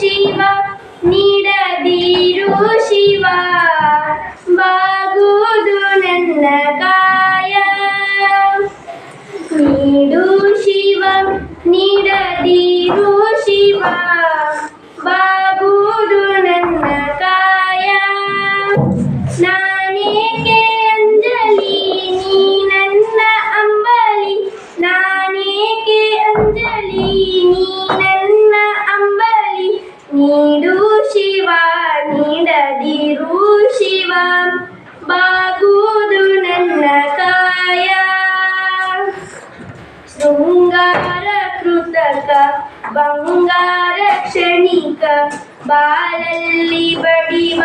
ಶಿವ ನೀಡದಿರು ಶಿವ ಬಾಗುವುದು ನನ್ನ ಕಾಯ ನೀಡು ಶಿವ ನೀಡದಿರು ಶಿವ ಬಾಗುವುದು ನನ್ನ ಕಾಯ ನಾನೇಕೆ ಅಂಜಲಿ ನೀ ನನ್ನ ಅಂಬಲಿ ನಾನೇಕೆ ಅಂಜಲಿ ನೀ ನನ್ನ ಅಂಬಲಿ ನೀಡು ಶಿವ ನೀಡದಿರು ಶಿವ ಬಾಗುವುದು ನನ್ನ ಕಾಯ ಶೃಂಗಾರ ಕೃತಕ ಬಂಗಾರ ಕ್ಷಣಿಕ ಬಾಲಲ್ಲಿ ಬಡಿವಾರವೇಕೆ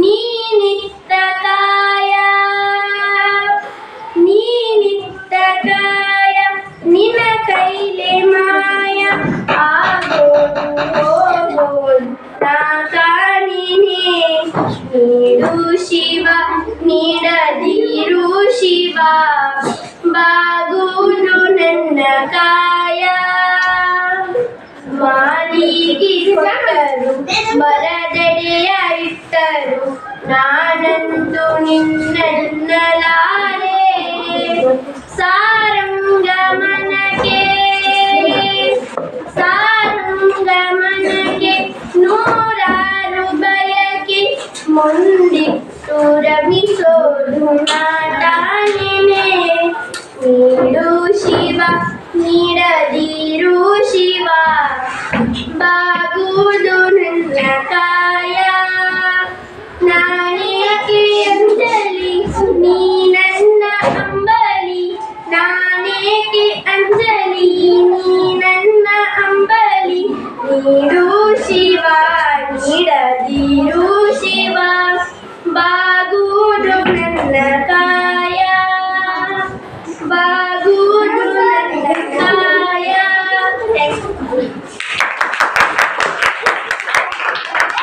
ನೀನಿತ್ತ ಕಾಯ ನೀನಿತ್ತ ಕಾಯ ನಿನ್ನ ಕೈಲೆ ಮಾಯ ಆಗೋದು ಹೋಗೋದು ನಾ ಕಾಣಿನೇ ನೀಡು ಶಿವ ನೀಡದಿರು ಶಿವ ಬಾಗುವುದು ನನ್ನ ಕಾಯ ಮಾಲಿಗೆ ಕೊಟ್ಟರು ಮರದಡೆಯ ಇಟ್ಟರು ನಾನಂದು ನಿನ್ನಲಾರೆ ಸಾರಂಗಮನಕ್ಕೆ ನೂರಾರು ಬಯಕೆ ಮುಂದಿಟ್ಟು ರಮಿಸೋದು ನಾಟಾನೆನೆ ನೀಡು ಶಿವ ನೀಡದಿರು ಶಿವ ಬಾ